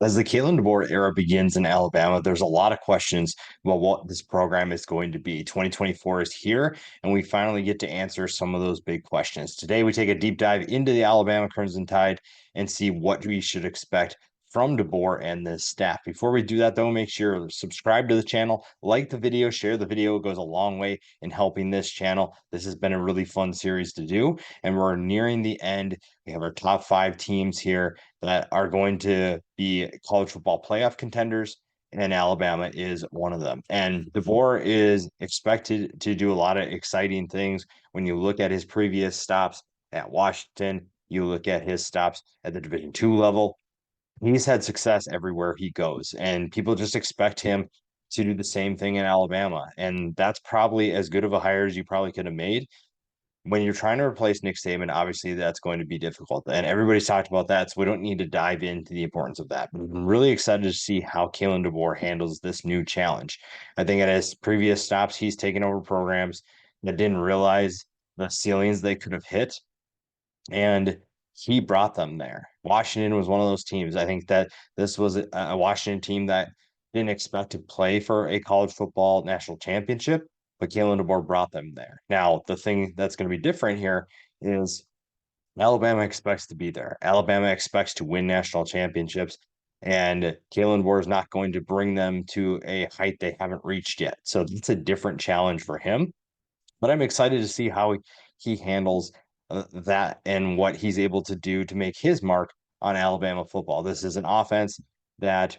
As the Kalen DeBoer era begins in Alabama, there's a lot of questions about what this program is going to be. 2024 is here, and we finally get to answer some of those big questions. Today, we take a deep dive into the Alabama Crimson Tide and see what we should expect from DeBoer and this staff. Before we do that, though, make sure to subscribe to the channel, like the video, share the video. It goes a long way in helping this channel. This has been a really fun series to do, and we're nearing the end. We have our top 5 teams here that are going to be college football playoff contenders, and Alabama is one of them. And DeBoer is expected to do a lot of exciting things. When you look at his previous stops at Washington, you look at his stops at the Division II level, he's had success everywhere he goes, and people just expect him to do the same thing in Alabama. And that's probably as good of a hire as you probably could have made. When you're trying to replace Nick Saban, obviously that's going to be difficult. And everybody's talked about that. So we don't need to dive into the importance of that. But I'm really excited to see how Kalen DeBoer handles this new challenge. I think at his previous stops, he's taken over programs that didn't realize the ceilings they could have hit, and he brought them there. Washington was one of those teams. I think that this was a Washington team that didn't expect to play for a college football national championship, but Kalen DeBoer brought them there. Now, the thing that's going to be different here is Alabama expects to be there. Alabama expects to win national championships, and Kalen DeBoer is not going to bring them to a height they haven't reached yet. So it's a different challenge for him. But I'm excited to see how he handles that and what he's able to do to make his mark on Alabama football. This is an offense that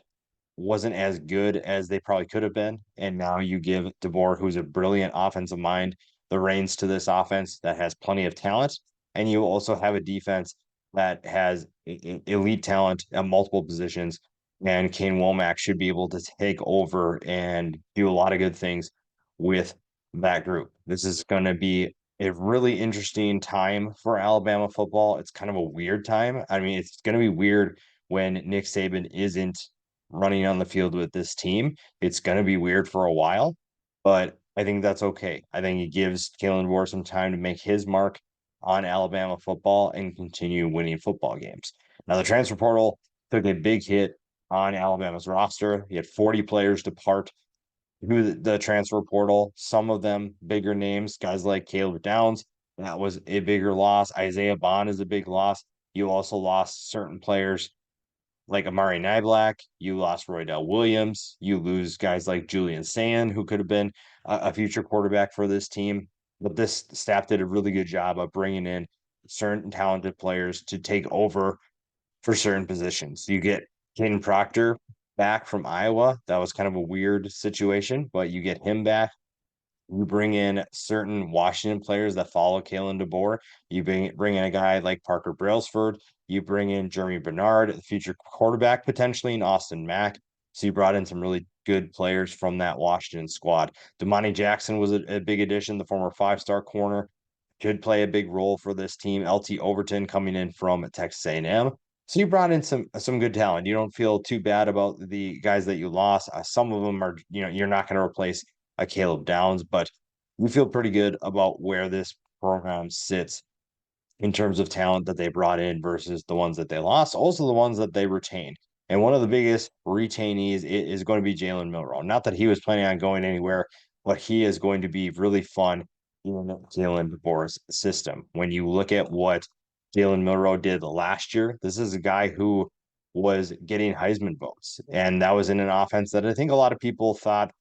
wasn't as good as they probably could have been. And now you give DeBoer, who's a brilliant offensive mind, the reins to this offense that has plenty of talent. And you also have a defense that has elite talent at multiple positions. And Kane Womack should be able to take over and do a lot of good things with that group. This is going to be a really interesting time for Alabama football. It's kind of a weird time. I mean, it's going to be weird when Nick Saban isn't running on the field with this team. It's going to be weird for a while, but I think that's okay. I think it gives Kalen DeBoer some time to make his mark on Alabama football and continue winning football games. Now, the transfer portal took a big hit on Alabama's roster. He had 40 players depart through the transfer portal. Some of them bigger names, guys like Caleb Downs. That was a bigger loss. Isaiah Bond is a big loss. You also lost certain players like Amari Niblack. You lost Roydell Williams. You lose guys like Julian Sand, who could have been a future quarterback for this team. But this staff did a really good job of bringing in certain talented players to take over for certain positions. You get Caden Proctor back from Iowa. That was kind of a weird situation, but you get him back. You bring in certain Washington players that follow Kalen DeBoer. You bring in a guy like Parker Brailsford. You bring in Jeremy Bernard, the future quarterback potentially, and Austin Mack. So you brought in some really good players from that Washington squad. Damani Jackson was a big addition, the former 5-star corner, could play a big role for this team. LT Overton coming in from Texas A&M. So you brought in some good talent. You don't feel too bad about the guys that you lost. Some of them are, you're not going to replace a Caleb Downs, but we feel pretty good about where this program sits in terms of talent that they brought in versus the ones that they lost, also the ones that they retained. And one of the biggest retainees is going to be Jalen Milroe. Not that he was planning on going anywhere, but he is going to be really fun in Jalen DeBoer's system. When you look at what Jalen Milroe did last year, this is a guy who was getting Heisman votes. And that was in an offense that I think a lot of people thought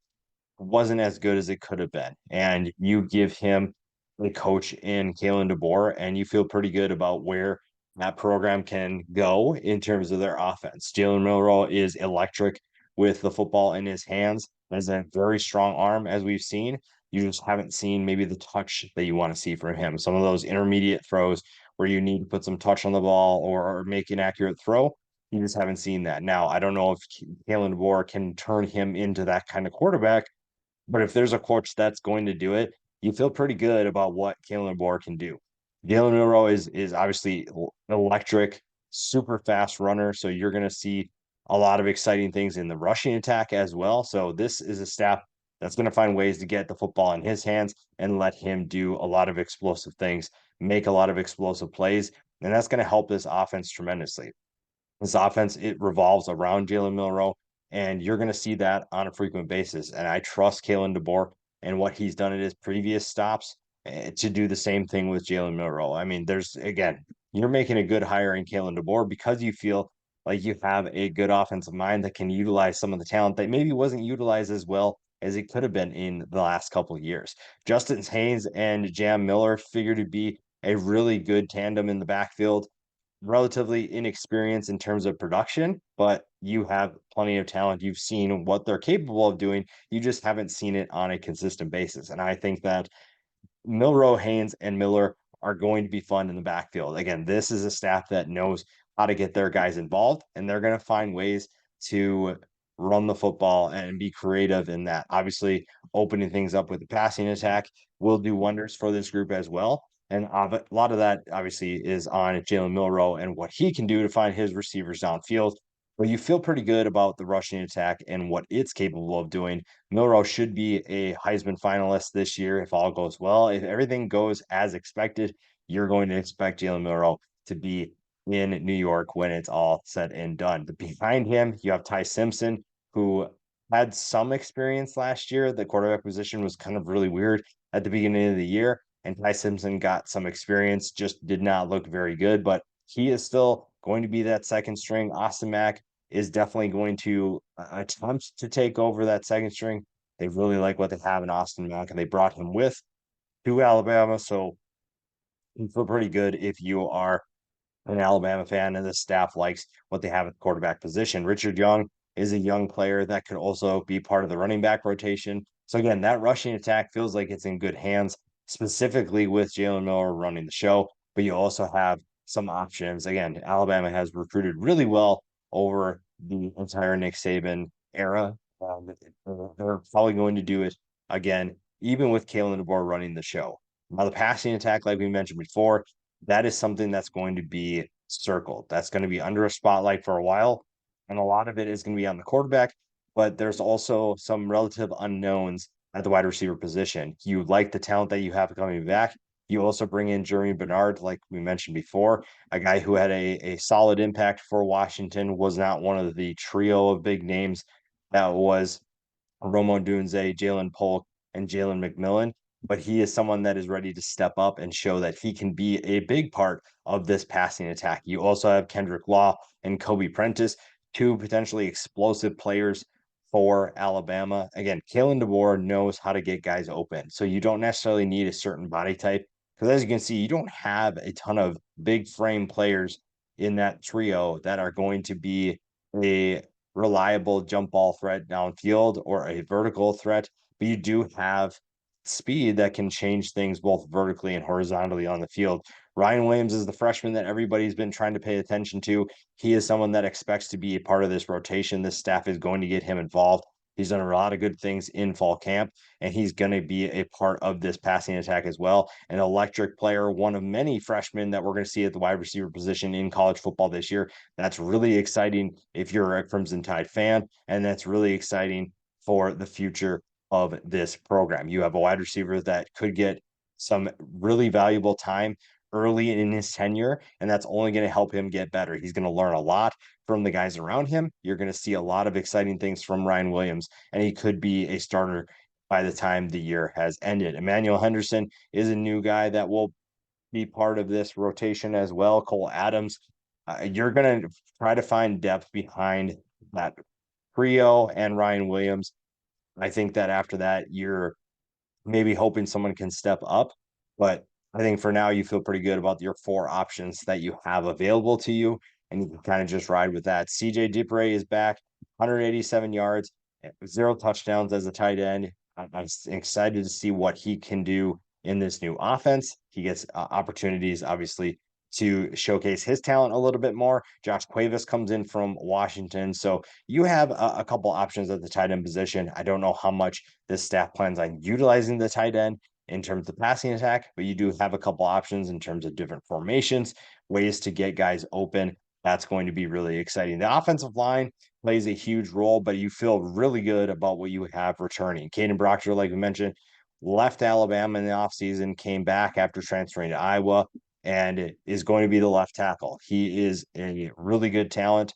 wasn't as good as it could have been. And you give him a coach in Kalen DeBoer, and you feel pretty good about where that program can go in terms of their offense. Jalen Milroe is electric with the football in his hands, has a very strong arm, as we've seen. You just haven't seen maybe the touch that you want to see from him. Some of those intermediate throws where you need to put some touch on the ball or make an accurate throw, you just haven't seen that. Now, I don't know if Kalen DeBoer can turn him into that kind of quarterback, but if there's a coach that's going to do it, you feel pretty good about what Kalen DeBoer can do. Jalen Milroe is obviously electric, super fast runner. So you're going to see a lot of exciting things in the rushing attack as well. So this is a staff that's going to find ways to get the football in his hands and let him do a lot of explosive things, make a lot of explosive plays. And that's going to help this offense tremendously. This offense, it revolves around Jalen Milroe, and you're going to see that on a frequent basis. And I trust Kalen DeBoer and what he's done at his previous stops to do the same thing with Jalen Milroe. I mean, there's again, you're making a good hire in Kalen DeBoer because you feel like you have a good offensive mind that can utilize some of the talent that maybe wasn't utilized as well as it could have been in the last couple of years. Justin Haynes and Jam Miller figure to be a really good tandem in the backfield, relatively inexperienced in terms of production, but you have plenty of talent. You've seen what they're capable of doing. You just haven't seen it on a consistent basis. And I think that Milroe, Haynes, and Miller are going to be fun in the backfield. Again, this is a staff that knows how to get their guys involved, and they're going to find ways to run the football and be creative in that. Obviously, opening things up with the passing attack will do wonders for this group as well. And a lot of that obviously is on Jalen Milroe and what he can do to find his receivers downfield. But you feel pretty good about the rushing attack and what it's capable of doing. Milroe should be a Heisman finalist this year if all goes well. If everything goes as expected, you're going to expect Jalen Milroe to be in New York when it's all said and done. But behind him, you have Ty Simpson, who had some experience last year. The quarterback position was kind of really weird at the beginning of the year, and Ty Simpson got some experience, just did not look very good, but he is still going to be that second string. Austin Mack is definitely going to attempt to take over that second string. They really like what they have in Austin Mack, and they brought him with to Alabama. So you feel pretty good if you are an Alabama fan and the staff likes what they have at the quarterback position. Richard Young is a young player that could also be part of the running back rotation. So again, that rushing attack feels like it's in good hands, specifically with Jalen Miller running the show. But you also have some options. Again, Alabama has recruited really well over the entire Nick Saban era. They're probably going to do it again, even with Kalen DeBoer running the show. Now, the passing attack, like we mentioned before, that is something that's going to be circled. That's going to be under a spotlight for a while. And a lot of it is going to be on the quarterback, but there's also some relative unknowns at the wide receiver position. You like the talent that you have coming back. You also bring in Jeremy Bernard, like we mentioned before, a guy who had a solid impact for Washington, was not one of the trio of big names that was Rome Odunze, Jalen Polk, and Jalen McMillan, but he is someone that is ready to step up and show that he can be a big part of this passing attack. You also have Kendrick Law and Kobe Prentice, two potentially explosive players for Alabama. Again, Kalen DeBoer knows how to get guys open, so you don't necessarily need a certain body type because, as you can see, you don't have a ton of big frame players in that trio that are going to be a reliable jump ball threat downfield or a vertical threat, but you do have speed that can change things both vertically and horizontally on the field. Ryan Williams is the freshman that everybody's been trying to pay attention to. He is someone that expects to be a part of this rotation. This staff is going to get him involved. He's done a lot of good things in fall camp, and he's going to be a part of this passing attack as well. An electric player, one of many freshmen that we're going to see at the wide receiver position in college football this year. That's really exciting if you're a Crimson Tide fan, and that's really exciting for the future of this program. You have a wide receiver that could get some really valuable time early in his tenure, and that's only going to help him get better. He's going to learn a lot from the guys around him. You're going to see a lot of exciting things from Ryan Williams, and he could be a starter by the time the year has ended. Emmanuel Henderson is a new guy that will be part of this rotation as well. Cole Adams, you're going to try to find depth behind that trio and Ryan Williams. I think that after that, you're maybe hoping someone can step up. But I think for now, you feel pretty good about your four options that you have available to you. And you can kind of just ride with that. CJ Dupre is back, 187 yards, zero touchdowns as a tight end. I'm excited to see what he can do in this new offense. He gets opportunities, obviously, to showcase his talent a little bit more. Josh Cuevas comes in from Washington. So you have a couple options at the tight end position. I don't know how much this staff plans on utilizing the tight end in terms of passing attack, but you do have a couple options in terms of different formations, ways to get guys open. That's going to be really exciting. The offensive line plays a huge role, but you feel really good about what you have returning. Caden Brockter, like we mentioned, left Alabama in the offseason, came back after transferring to Iowa. and is going to be the left tackle. He is a really good talent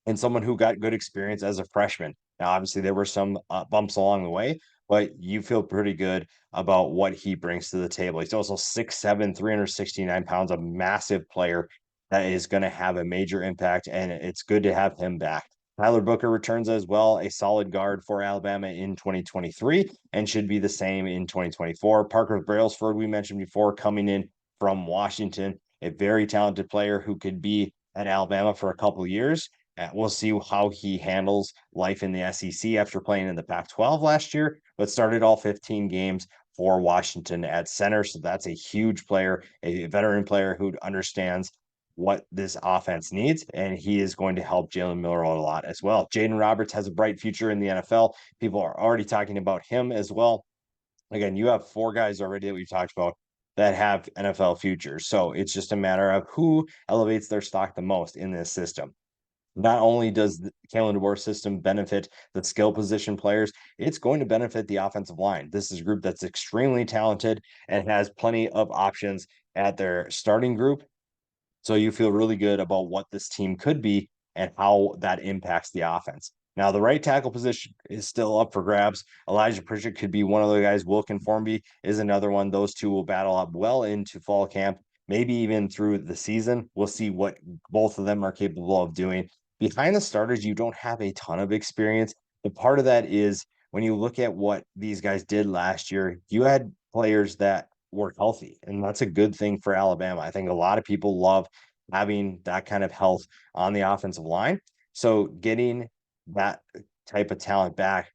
and someone who got good experience as a freshman. Now, obviously, there were some bumps along the way, but you feel pretty good about what he brings to the table. He's also 6'7", 369 pounds, a massive player that is going to have a major impact, and it's good to have him back. Tyler Booker returns as well, a solid guard for Alabama in 2023, and should be the same in 2024. Parker Brailsford, we mentioned before, coming in from Washington, a very talented player who could be at Alabama for a couple of years. We'll see how he handles life in the SEC after playing in the Pac-12 last year, but started all 15 games for Washington at center. So that's a huge player, a veteran player who understands what this offense needs, and he is going to help Jalen Miller a lot as well. Jaden Roberts has a bright future in the NFL. People are already talking about him as well. Again, you have four guys already that we've talked about that have NFL futures. So it's just a matter of who elevates their stock the most in this system. Not only does the Kalen DeBoer system benefit the skill position players, it's going to benefit the offensive line. This is a group that's extremely talented and has plenty of options at their starting group. So you feel really good about what this team could be and how that impacts the offense. Now, the right tackle position is still up for grabs. Elijah Pritchett could be one of the guys. Wilkin Formby is another one. Those two will battle up well into fall camp, maybe even through the season. We'll see what both of them are capable of doing. Behind the starters, you don't have a ton of experience. But part of that is when you look at what these guys did last year, you had players that were healthy, and that's a good thing for Alabama. I think a lot of people love having that kind of health on the offensive line. So getting that type of talent back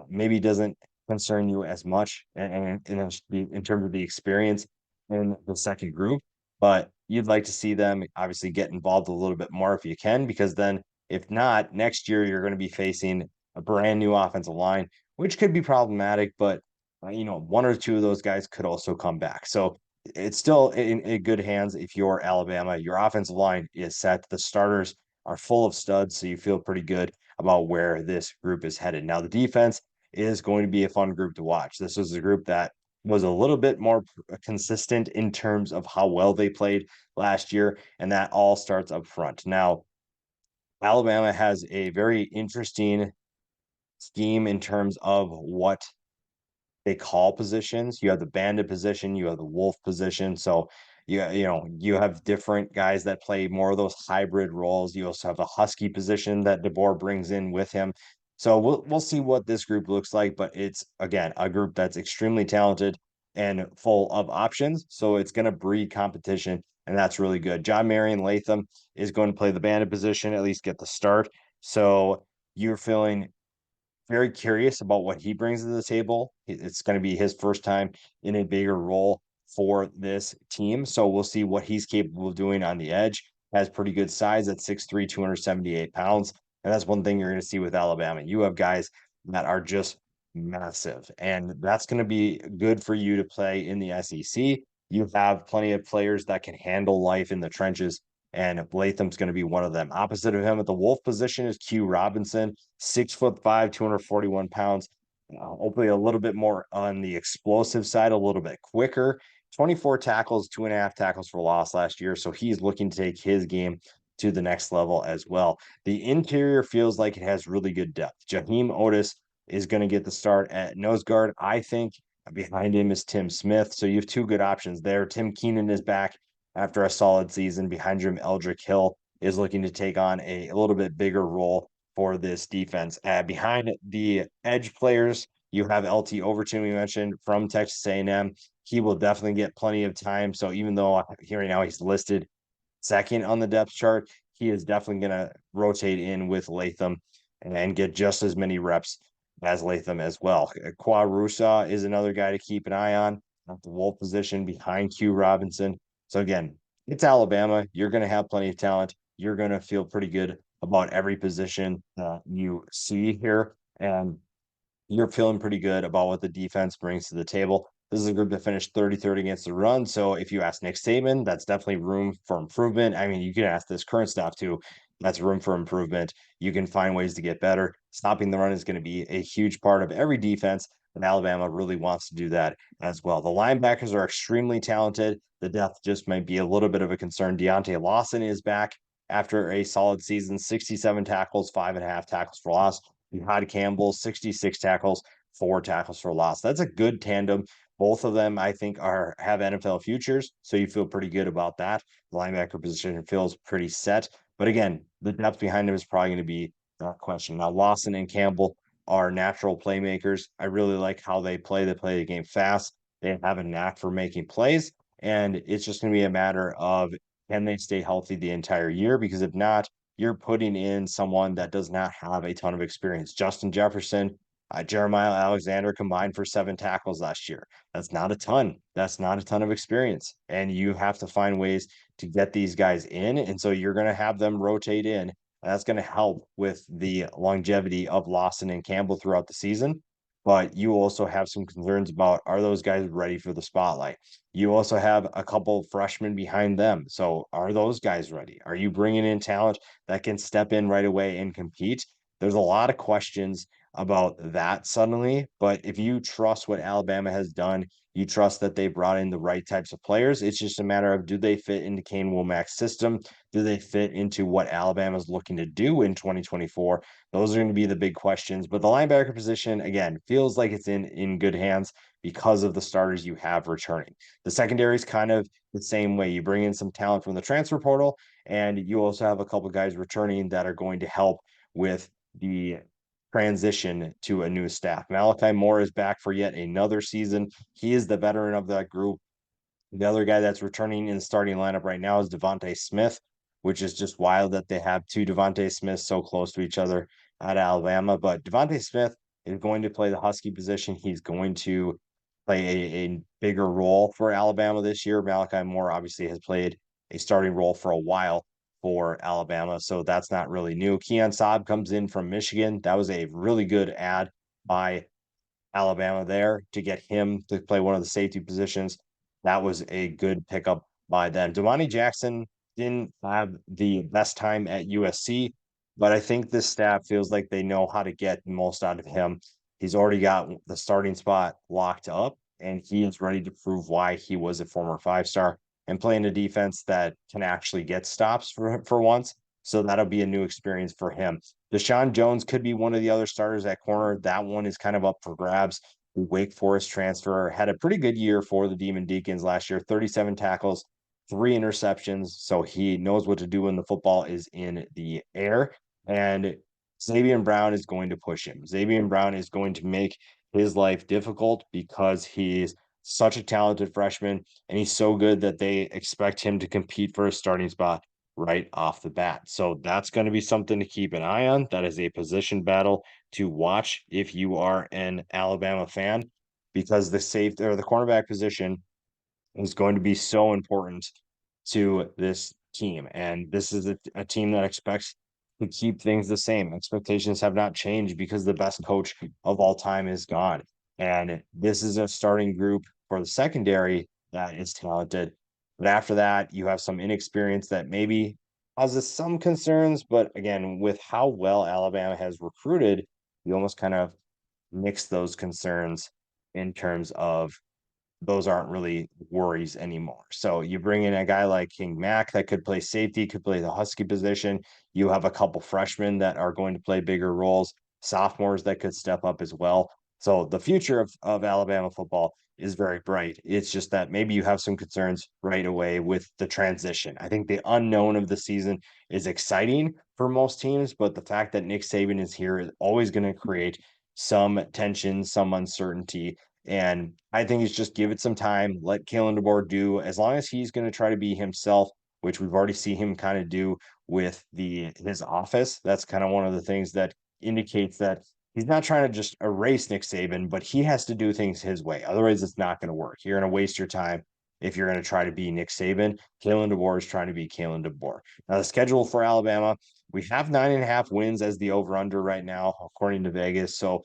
maybe doesn't concern you as much in terms of the experience in the second group, but you'd like to see them obviously get involved a little bit more if you can, because then if not, next year you're going to be facing a brand new offensive line, which could be problematic, but one or two of those guys could also come back. So it's still in good hands if you're Alabama. Your offensive line is set. The starters are full of studs, so you feel pretty good about where this group is headed. Now, the defense is going to be a fun group to watch. This was a group that was a little bit more consistent in terms of how well they played last year, and that all starts up front. Now, Alabama has a very interesting scheme in terms of what they call positions. You have the bandit position, you have the wolf position. So you have different guys that play more of those hybrid roles. You also have a husky position that DeBoer brings in with him. So we'll see what this group looks like, but it's again a group that's extremely talented and full of options. So it's going to breed competition, and that's really good. John Marion Latham is going to play the bandit position, at least get the start. So you're feeling very curious about what he brings to the table. It's going to be his first time in a bigger role for this team. So we'll see what he's capable of doing on the edge. Has pretty good size at 6'3", 278 pounds. And that's one thing you're going to see with Alabama. You have guys that are just massive, and that's going to be good for you to play in the SEC. You have plenty of players that can handle life in the trenches, and Latham's going to be one of them. Opposite of him at the Wolf position is Q Robinson, 6'5", 241 pounds. Hopefully a little bit more on the explosive side, a little bit quicker. 24 tackles, 2.5 tackles for loss last year. So he's looking to take his game to the next level as well. The interior feels like it has really good depth. Jaheim Otis is going to get the start at nose guard. I think behind him is Tim Smith. So you have two good options there. Tim Keenan is back after a solid season. Behind him, Eldrick Hill is looking to take on a little bit bigger role for this defense. Behind the edge players, you have LT Overton, we mentioned, from Texas A&M. He will definitely get plenty of time. So even though here right now he's listed second on the depth chart, he is definitely going to rotate in with Latham and get just as many reps as Latham as well. Qua Rusa is another guy to keep an eye on at the Wolf position behind Q Robinson. So again, it's Alabama. You're going to have plenty of talent. You're going to feel pretty good about every position that you see here. And you're feeling pretty good about what the defense brings to the table. This is a group that finished 33rd against the run. So if you ask Nick Saban, that's definitely room for improvement. I mean, you can ask this current staff too. That's room for improvement. You can find ways to get better. Stopping the run is going to be a huge part of every defense. and Alabama really wants to do that as well. The linebackers are extremely talented. The depth just might be a little bit of a concern. Deontay Lawson is back after a solid season, 67 tackles, 5.5 tackles for loss. Jihad Campbell, 66 tackles, 4 tackles for loss. That's a good tandem. Both of them, I think, have NFL futures, so you feel pretty good about that. The linebacker position feels pretty set. But again, the depth behind him is probably going to be the question. Now, Lawson and Campbell are natural playmakers. I really like how they play. They play the game fast. They have a knack for making plays. And it's just going to be a matter of can they stay healthy the entire year? Because if not, you're putting in someone that does not have a ton of experience. Justin Jefferson, Jeremiah Alexander combined for 7 tackles last year. That's not a ton. That's not a ton of experience. And you have to find ways to get these guys in. And so you're going to have them rotate in. That's going to help with the longevity of Lawson and Campbell throughout the season. But you also have some concerns about are those guys ready for the spotlight? You also have a couple freshmen behind them. So are those guys ready? Are you bringing in talent that can step in right away and compete? There's a lot of questions about that suddenly. But if you trust what Alabama has done, you trust that they brought in the right types of players. It's just a matter of do they fit into Kane Womack's system? Do they fit into what Alabama's looking to do in 2024? Those are going to be the big questions. But the linebacker position, again, feels like it's in good hands because of the starters you have returning. The secondary is kind of the same way. You bring in some talent from the transfer portal, and you also have a couple guys returning that are going to help with the transition to a new staff. Malachi Moore is back for yet another season. He is the veteran of that group. The other guy that's returning in the starting lineup right now is Devontae Smith, which is just wild that they have two Devontae Smiths so close to each other at Alabama. But Devontae Smith is going to play the Husky position. He's going to play a bigger role for Alabama this year. Malachi Moore obviously has played a starting role for a while for Alabama, so that's not really new. Keon Saab comes in from Michigan. That was a really good ad by Alabama there to get him to play one of the safety positions. That was a good pickup by them. Devontae Jackson didn't have the best time at USC, but I think this staff feels like they know how to get the most out of him. He's already got the starting spot locked up, and he is ready to prove why he was a former 5-star and playing a defense that can actually get stops for once. So that'll be a new experience for him. Deshaun Jones could be one of the other starters at corner. That one is kind of up for grabs. The Wake Forest transfer had a pretty good year for the Demon Deacons last year, 37 tackles, 3 interceptions. So he knows what to do when the football is in the air. And Xavier Brown is going to push him. Xavier Brown is going to make his life difficult because he's such a talented freshman and he's so good that they expect him to compete for a starting spot right off the bat. So that's going to be something to keep an eye on. That is a position battle to watch if you are an Alabama fan, because the safety or the cornerback position is going to be so important to this team. And this is a team that expects to keep things the same. Expectations have not changed because the best coach of all time is gone. And this is a starting group for the secondary that is talented. But after that, you have some inexperience that maybe causes some concerns. But again, with how well Alabama has recruited, you almost kind of mix those concerns in terms of those aren't really worries anymore. So you bring in a guy like King Mack that could play safety, could play the Husky position. You have a couple freshmen that are going to play bigger roles, sophomores that could step up as well. So the future of Alabama football is very bright. It's just that maybe you have some concerns right away with the transition. I think the unknown of the season is exciting for most teams, but the fact that Nick Saban is here is always going to create some tension, some uncertainty. And I think it's just give it some time, let Kalen DeBoer do, as long as he's going to try to be himself, which we've already seen him kind of do with his office. That's kind of one of the things that indicates that he's not trying to just erase Nick Saban, but he has to do things his way. Otherwise, it's not going to work. You're going to waste your time if you're going to try to be Nick Saban. Kalen DeBoer is trying to be Kalen DeBoer. Now, the schedule for Alabama, we have 9.5 wins as the over-under right now, according to Vegas. So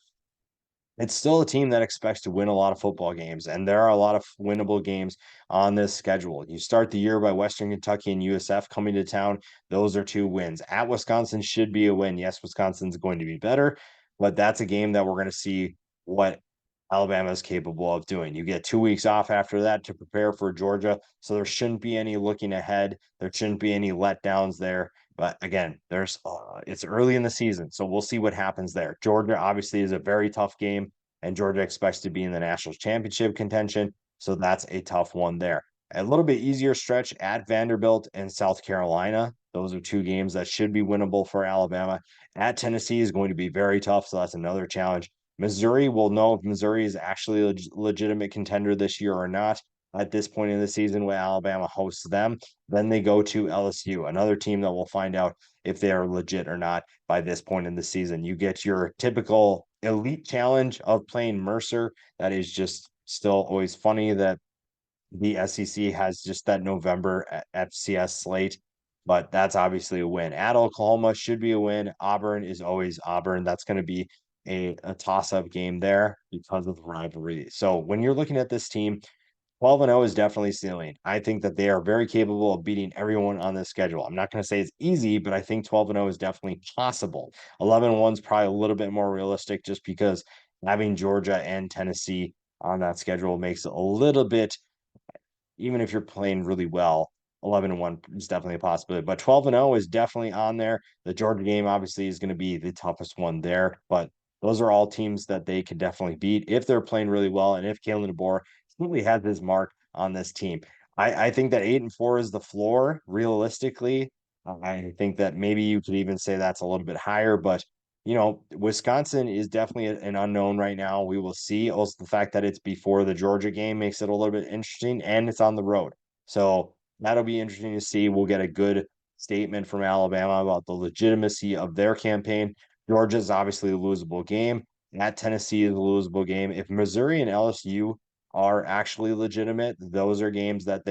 it's still a team that expects to win a lot of football games, and there are a lot of winnable games on this schedule. You start the year by Western Kentucky and USF coming to town. Those are 2 wins. At Wisconsin should be a win. Yes, Wisconsin's going to be better, but that's a game that we're going to see what Alabama is capable of doing. You get 2 weeks off after that to prepare for Georgia. So there shouldn't be any looking ahead. There shouldn't be any letdowns there. But again, it's early in the season, so we'll see what happens there. Georgia obviously is a very tough game, and Georgia expects to be in the national championship contention. So that's a tough one there. A little bit easier stretch at Vanderbilt and South Carolina. Those are two games that should be winnable for Alabama. At Tennessee is going to be very tough, so that's another challenge. Missouri will know if Missouri is actually a legitimate contender this year or not at this point in the season when Alabama hosts them. Then they go to LSU, another team that will find out if they are legit or not by this point in the season. You get your typical elite challenge of playing Mercer. That is just still always funny that the SEC has just that November FCS slate, but that's obviously a win. At Oklahoma should be a win. Auburn is always Auburn. That's going to be a toss-up game there because of the rivalry. So when you're looking at this team, 12-0 is definitely ceiling. I think that they are very capable of beating everyone on the schedule. I'm not going to say it's easy, but I think 12-0 is definitely possible. 11-1 is probably a little bit more realistic just because having Georgia and Tennessee on that schedule makes it a little bit, even if you're playing really well, 11-1 is definitely a possibility. But 12-0 is definitely on there. The Georgia game obviously is going to be the toughest one there, but those are all teams that they could definitely beat if they're playing really well and if Kalen DeBoer simply has his mark on this team. I think that 8-4 is the floor realistically. I think that maybe you could even say that's a little bit higher, but Wisconsin is definitely an unknown right now. We will see. Also, the fact that it's before the Georgia game makes it a little bit interesting, and it's on the road. So that'll be interesting to see. We'll get a good statement from Alabama about the legitimacy of their campaign. Georgia's obviously a losable game. At Tennessee is a losable game. If Missouri and LSU are actually legitimate, those are games that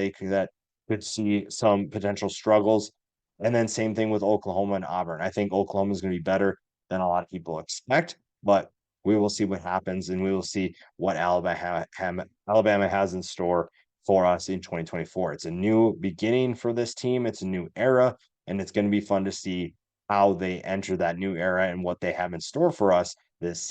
could see some potential struggles. And then same thing with Oklahoma and Auburn. I think Oklahoma is going to be better than a lot of people expect, but we will see what happens and we will see what Alabama has in store for us in 2024. It's a new beginning for this team. It's a new era, and it's going to be fun to see how they enter that new era and what they have in store for us this